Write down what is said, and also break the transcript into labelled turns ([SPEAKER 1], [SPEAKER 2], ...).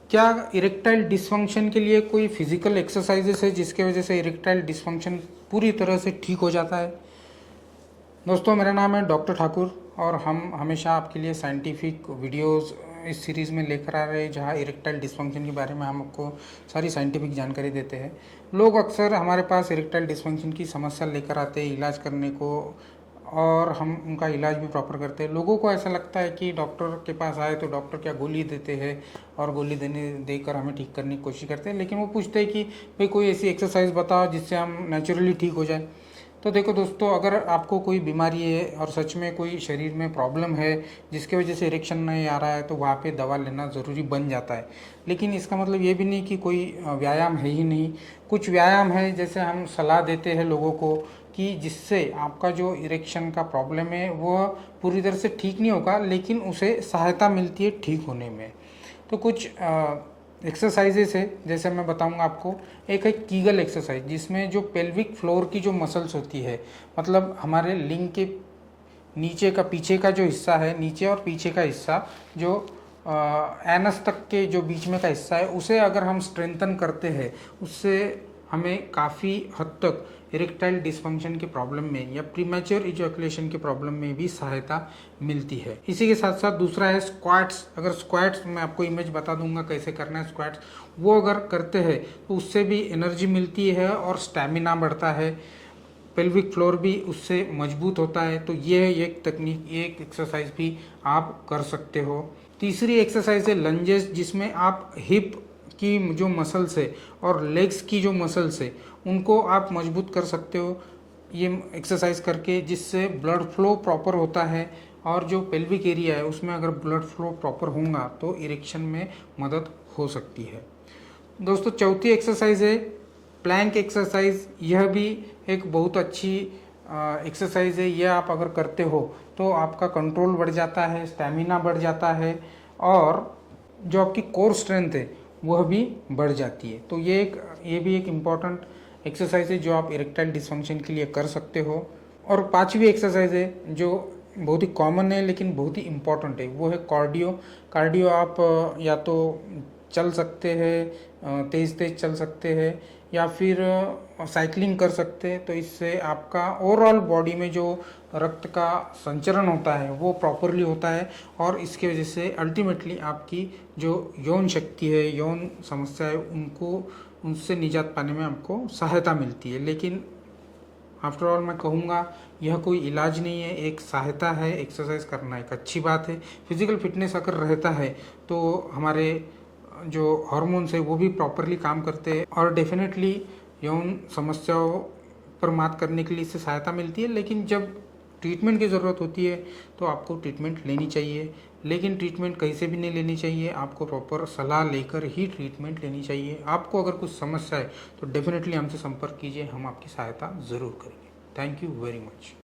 [SPEAKER 1] क्या erectile dysfunction के लिए कोई फिजिकल एक्सरसाइजेस है जिसके वजह से इरेक्टाइल डिसफंक्शन पूरी तरह से ठीक हो जाता है? दोस्तों, मेरा नाम है डॉक्टर ठाकुर और हम हमेशा आपके लिए साइंटिफिक वीडियोस इस सीरीज़ में लेकर आ रहे हैं जहां इरेक्टाइल डिसफंक्शन के बारे में हम आपको सारी साइंटिफिक जानकारी देते हैं। लोग अक्सर हमारे पास इरेक्टाइल डिसफंक्शन की समस्या लेकर आते हैं इलाज करने को, और हम उनका इलाज भी प्रॉपर करते हैं। लोगों को ऐसा लगता है कि डॉक्टर के पास आए तो डॉक्टर क्या गोली देते हैं और गोली देकर हमें ठीक करने की कोशिश करते हैं, लेकिन वो पूछते हैं कि भाई कोई ऐसी एक्सरसाइज बताओ जिससे हम नेचुरली ठीक हो जाए। तो देखो दोस्तों, अगर आपको कोई बीमारी है और सच में कोई शरीर में प्रॉब्लम है जिसकी वजह से इरेक्शन नहीं आ रहा है, तो वहाँ पे दवा लेना ज़रूरी बन जाता है। लेकिन इसका मतलब ये भी नहीं कि कोई व्यायाम है ही नहीं। कुछ व्यायाम है, जैसे हम सलाह देते हैं लोगों को कि जिससे आपका जो इरेक्शन का प्रॉब्लम है वह पूरी तरह से ठीक नहीं होगा, लेकिन उसे सहायता मिलती है ठीक होने में। तो कुछ एक्सरसाइजेस है, जैसे मैं बताऊंगा आपको। एक है कीगल एक्सरसाइज, जिसमें जो पेल्विक फ्लोर की जो मसल्स होती है, मतलब हमारे लिंग के नीचे का पीछे का जो हिस्सा है, नीचे और पीछे का हिस्सा, जो एनस तक के जो बीच में का हिस्सा है, उसे अगर हम स्ट्रेंथन करते हैं, उससे हमें काफ़ी हद तक इरेक्टाइल डिसफंक्शन के प्रॉब्लम में या प्रीमेच्योर इजैकुलेशन के प्रॉब्लम में भी सहायता मिलती है। इसी के साथ साथ दूसरा है स्क्वाट्स। अगर स्क्वाट्स, मैं आपको इमेज बता दूंगा कैसे करना है स्क्वाट्स, वो अगर करते हैं तो उससे भी एनर्जी मिलती है और स्टैमिना बढ़ता है, पेल्विक फ्लोर भी उससे मजबूत होता है। तो ये एक तकनीक, एक एक्सरसाइज भी आप कर सकते हो। तीसरी एक्सरसाइज है लंजेस, जिसमें आप हिप की जो मसल्स है और लेग्स की जो मसल्स है उनको आप मजबूत कर सकते हो ये एक्सरसाइज करके, जिससे ब्लड फ्लो प्रॉपर होता है, और जो पेल्विक एरिया है उसमें अगर ब्लड फ्लो प्रॉपर होगा तो इरेक्शन में मदद हो सकती है। दोस्तों, चौथी एक्सरसाइज है प्लैंक एक्सरसाइज। यह भी एक बहुत अच्छी एक्सरसाइज है। यह आप अगर करते हो तो आपका कंट्रोल बढ़ जाता है, स्टैमिना बढ़ जाता है, और जो आपकी कोर स्ट्रेंथ है वह भी बढ़ जाती है। तो ये भी एक इम्पॉर्टेंट एक्सरसाइज है जो आप इरेक्टाइल डिसफंक्शन के लिए कर सकते हो। और पांचवी एक्सरसाइज है जो बहुत ही कॉमन है लेकिन बहुत ही इम्पॉर्टेंट है, वो है कार्डियो। कार्डियो आप या तो चल सकते हैं, तेज़ तेज़ चल सकते हैं, या फिर साइकिलिंग कर सकते हैं। तो इससे आपका ओवरऑल बॉडी में जो रक्त का संचरण होता है वो प्रॉपरली होता है, और इसके वजह से अल्टीमेटली आपकी जो यौन शक्ति है, यौन समस्या है, उनसे निजात पाने में आपको सहायता मिलती है। लेकिन आफ्टर ऑल मैं कहूँगा यह कोई इलाज नहीं है, एक सहायता है। एक्सरसाइज करना एक अच्छी बात है। फिजिकल फिटनेस अगर रहता है तो हमारे जो हार्मोन्स है वो भी प्रॉपरली काम करते हैं, और डेफिनेटली यौन समस्याओं पर मात करने के लिए इससे सहायता मिलती है। लेकिन जब ट्रीटमेंट की ज़रूरत होती है तो आपको ट्रीटमेंट लेनी चाहिए, लेकिन ट्रीटमेंट कहीं से भी नहीं लेनी चाहिए, आपको प्रॉपर सलाह लेकर ही ट्रीटमेंट लेनी चाहिए। आपको अगर कुछ समस्या है तो डेफिनेटली हमसे संपर्क कीजिए, हम आपकी सहायता ज़रूर करेंगे। Thank you very much.